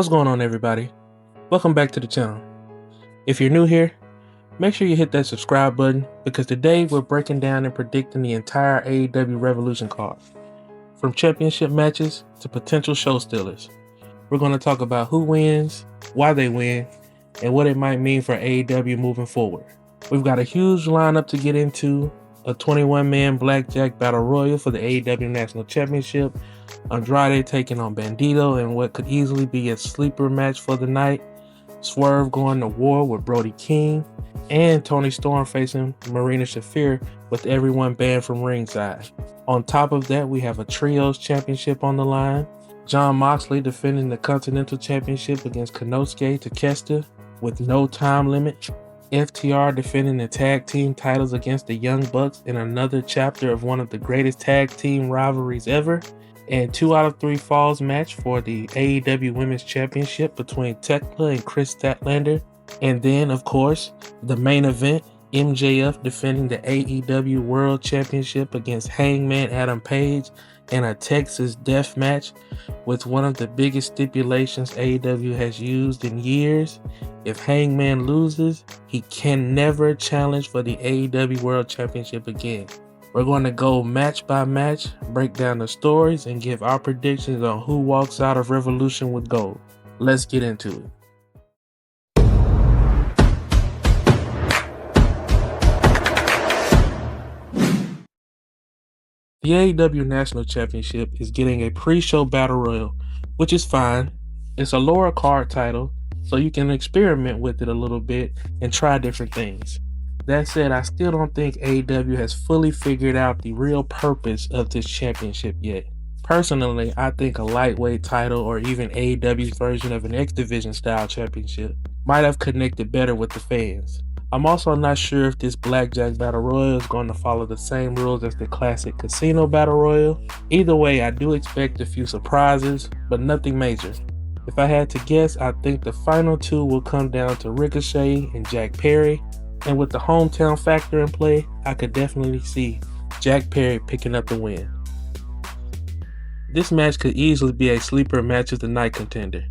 What's going on, everybody? Welcome back to the channel. If you're new here, make sure you hit that subscribe button because today we're breaking down and predicting the entire AEW Revolution card. From championship matches to potential show stealers. We're going to talk about who wins, why they win, and what it might mean for AEW moving forward. We've got a huge lineup to get into, a 21-man Blackjack Battle Royal for the AEW National Championship, Andrade taking on Bandito in what could easily be a sleeper match for the night, Swerve going to war with Brody King, and Toni Storm facing Marina Shafir with everyone banned from ringside. On top of that, we have a Trios Championship on the line, Jon Moxley defending the Continental Championship against Konosuke Takeshita with no time limit, FTR defending the tag team titles against the Young Bucks in another chapter of one of the greatest tag team rivalries ever, and 2 out of 3 falls match for the AEW Women's Championship between Tekla and Chris Statlander. And then, of course, the main event, MJF defending the AEW World Championship against Hangman Adam Page in a Texas death match with one of the biggest stipulations AEW has used in years. If Hangman loses, he can never challenge for the AEW World Championship again. We're going to go match by match, break down the stories, and give our predictions on who walks out of Revolution with gold. Let's get into it. The AEW National Championship is getting a pre-show battle royal, which is fine. It's a lower card title, so you can experiment with it a little bit and try different things. That said, I still don't think AEW has fully figured out the real purpose of this championship yet. Personally, I think a lightweight title or even AEW's version of an X Division style championship might have connected better with the fans. I'm also not sure if this Blackjack Battle Royal is going to follow the same rules as the classic Casino Battle Royal. Either way, I do expect a few surprises, but nothing major. If I had to guess, I think the final 2 will come down to Ricochet and Jack Perry. And with the hometown factor in play, I could definitely see Jack Perry picking up the win. This match could easily be a sleeper match of the night contender.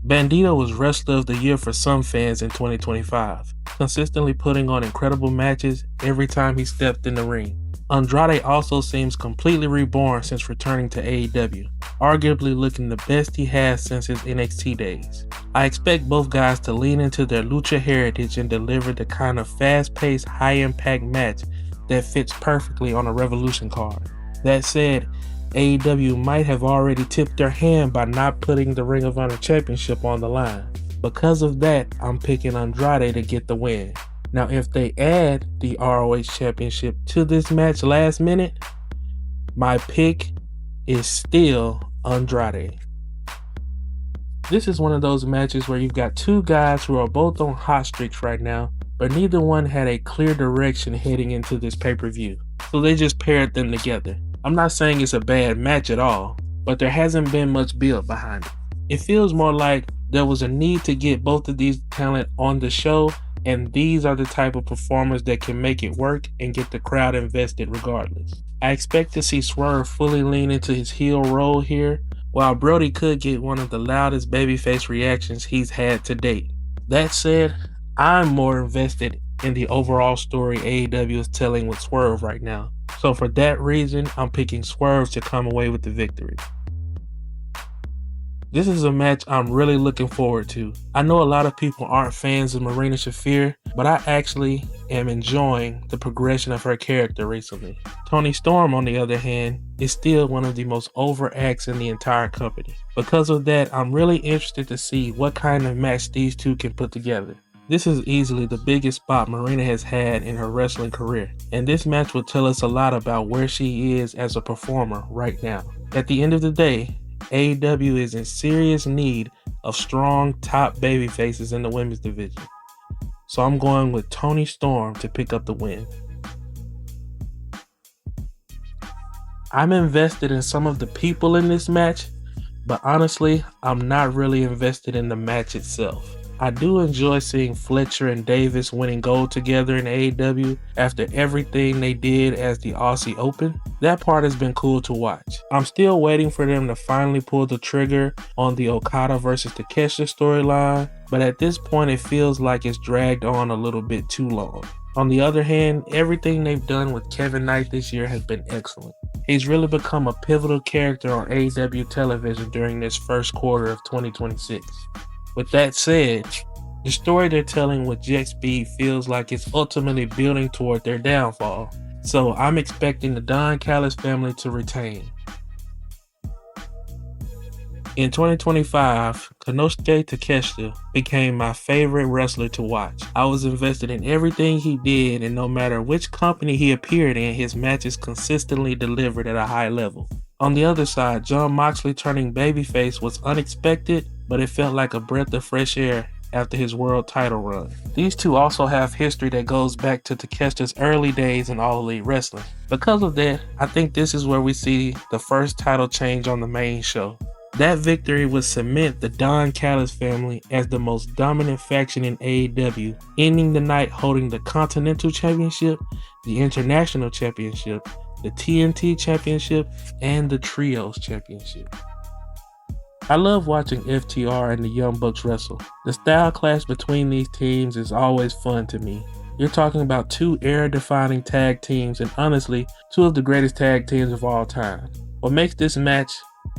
Bandito was Wrestler of the Year for some fans in 2025, consistently putting on incredible matches every time he stepped in the ring. Andrade also seems completely reborn since returning to AEW, arguably looking the best he has since his NXT days. I expect both guys to lean into their lucha heritage and deliver the kind of fast-paced, high-impact match that fits perfectly on a Revolution card. That said, AEW might have already tipped their hand by not putting the Ring of Honor Championship on the line. Because of that, I'm picking Andrade to get the win. Now, if they add the ROH Championship to this match last minute, my pick is still Andrade. This is one of those matches where you've got 2 guys who are both on hot streaks right now, but neither one had a clear direction heading into this pay-per-view, so they just paired them together. I'm not saying it's a bad match at all, but there hasn't been much build behind it. It feels more like there was a need to get both of these talent on the show, and these are the type of performers that can make it work and get the crowd invested regardless. I expect to see Swerve fully lean into his heel role here, while Brody could get one of the loudest babyface reactions he's had to date. That said, I'm more invested in the overall story AEW is telling with Swerve right now. So for that reason, I'm picking Swerve to come away with the victory. This is a match I'm really looking forward to. I know a lot of people aren't fans of Marina Shafir, but I actually am enjoying the progression of her character recently. Toni Storm, on the other hand, is still one of the most over acts in the entire company. Because of that, I'm really interested to see what kind of match these 2 can put together. This is easily the biggest spot Marina has had in her wrestling career, and this match will tell us a lot about where she is as a performer right now. At the end of the day, AEW is in serious need of strong top baby faces in the women's division. So I'm going with Toni Storm to pick up the win. I'm invested in some of the people in this match, but honestly, I'm not really invested in the match itself. I do enjoy seeing Fletcher and Davis winning gold together in AEW after everything they did as the Aussie Open. That part has been cool to watch. I'm still waiting for them to finally pull the trigger on the Okada versus Takeshita storyline, but at this point it feels like it's dragged on a little bit too long. On the other hand, everything they've done with Kevin Knight this year has been excellent. He's really become a pivotal character on AEW television during this first quarter of 2026. With that said, the story they're telling with Jet Speed feels like it's ultimately building toward their downfall, so I'm expecting the Don Callis family to retain. In 2025, Konosuke Takeshita became my favorite wrestler to watch. I was invested in everything he did, and no matter which company he appeared in, his matches consistently delivered at a high level. On the other side, Jon Moxley turning babyface was unexpected, but it felt like a breath of fresh air after his world title run. These two also have history that goes back to Takeshita's early days in All Elite Wrestling. Because of that, I think this is where we see the first title change on the main show. That victory would cement the Don Callis family as the most dominant faction in AEW, ending the night holding the Continental Championship, the International Championship, the TNT Championship, and the Trios Championship. I love watching FTR and the Young Bucks wrestle. The style clash between these teams is always fun to me. You're talking about two era-defining tag teams and honestly, two of the greatest tag teams of all time. What makes this match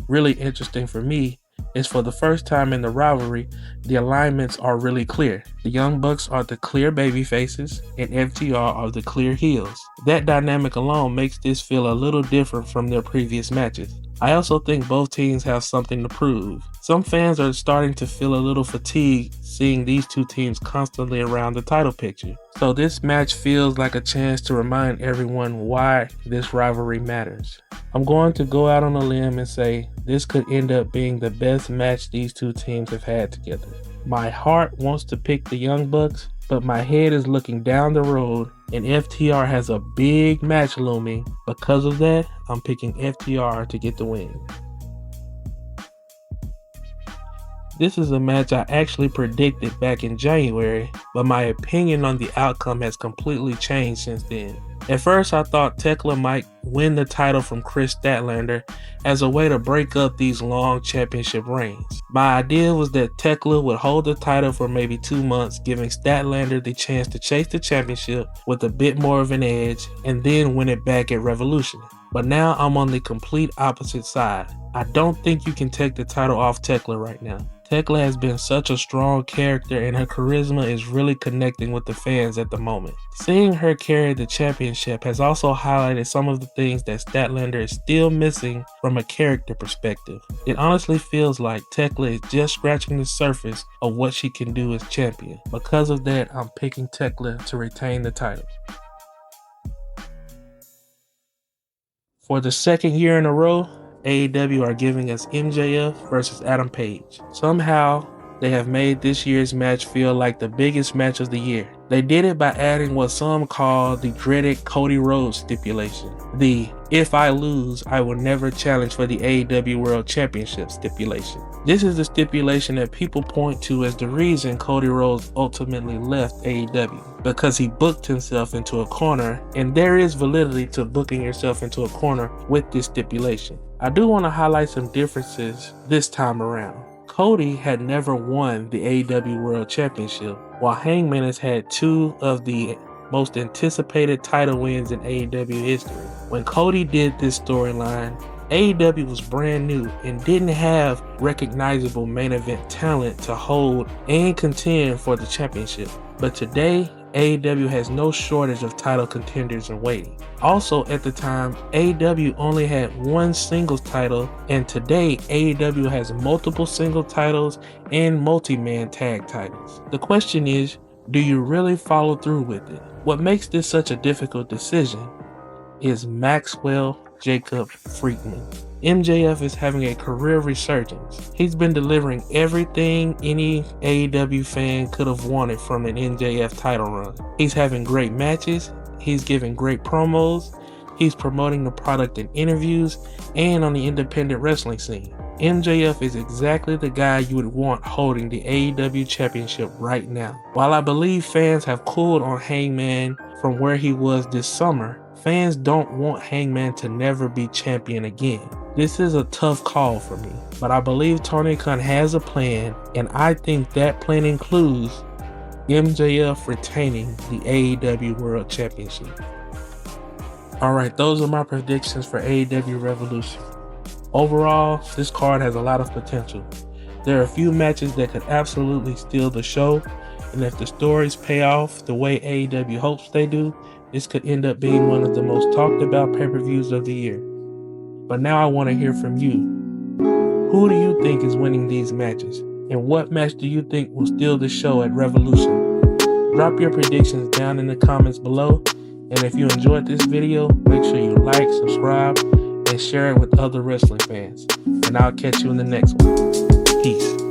really interesting for me is for the first time in the rivalry, the alignments are really clear. The Young Bucks are the clear baby faces and FTR are the clear heels. That dynamic alone makes this feel a little different from their previous matches. I also think both teams have something to prove. Some fans are starting to feel a little fatigued seeing these two teams constantly around the title picture. So this match feels like a chance to remind everyone why this rivalry matters. I'm going to go out on a limb and say this could end up being the best match these two teams have had together. My heart wants to pick the Young Bucks, but my head is looking down the road and FTR has a big match looming. Because of that, I'm picking FTR to get the win. This is a match I actually predicted back in January, but my opinion on the outcome has completely changed since then. At first, I thought Tekla might win the title from Chris Statlander as a way to break up these long championship reigns. My idea was that Tekla would hold the title for maybe 2 months, giving Statlander the chance to chase the championship with a bit more of an edge and then win it back at Revolution. But now I'm on the complete opposite side. I don't think you can take the title off Tekla right now. Tekla has been such a strong character and her charisma is really connecting with the fans at the moment. Seeing her carry the championship has also highlighted some of the things that Statlander is still missing from a character perspective. It honestly feels like Tekla is just scratching the surface of what she can do as champion. Because of that, I'm picking Tekla to retain the title. For the second year in a row, AEW are giving us MJF versus Adam Page. Somehow, they have made this year's match feel like the biggest match of the year. They did it by adding what some call the dreaded Cody Rhodes stipulation. The "if I lose, I will never challenge for the AEW World Championship" stipulation. This is the stipulation that people point to as the reason Cody Rhodes ultimately left AEW, because he booked himself into a corner, and there is validity to booking yourself into a corner with this stipulation. I do want to highlight some differences this time around. Cody had never won the AEW World Championship, while Hangman has had 2 of the most anticipated title wins in AEW history. When Cody did this storyline, AEW was brand new and didn't have recognizable main event talent to hold and contend for the championship. But today, AEW has no shortage of title contenders in waiting. Also at the time, AEW only had 1 singles title, and today AEW has multiple single titles and multi-man tag titles. The question is, do you really follow through with it? What makes this such a difficult decision is Maxwell Jacob Friedman. MJF is having a career resurgence. He's been delivering everything any AEW fan could have wanted from an MJF title run. He's having great matches, he's giving great promos, He's promoting the product in interviews and on the independent wrestling scene. MJF is exactly the guy you would want holding the AEW Championship right now. While I believe fans have cooled on Hangman from where he was this summer, fans don't want Hangman to never be champion again. This is a tough call for me, but I believe Tony Khan has a plan, and I think that plan includes MJF retaining the AEW World Championship. Alright, those are my predictions for AEW Revolution. Overall, this card has a lot of potential. There are a few matches that could absolutely steal the show, and if the stories pay off the way AEW hopes they do, this could end up being one of the most talked about pay-per-views of the year. But now I want to hear from you. Who do you think is winning these matches? And what match do you think will steal the show at Revolution? Drop your predictions down in the comments below. And if you enjoyed this video, make sure you like, subscribe, and share it with other wrestling fans. And I'll catch you in the next one. Peace.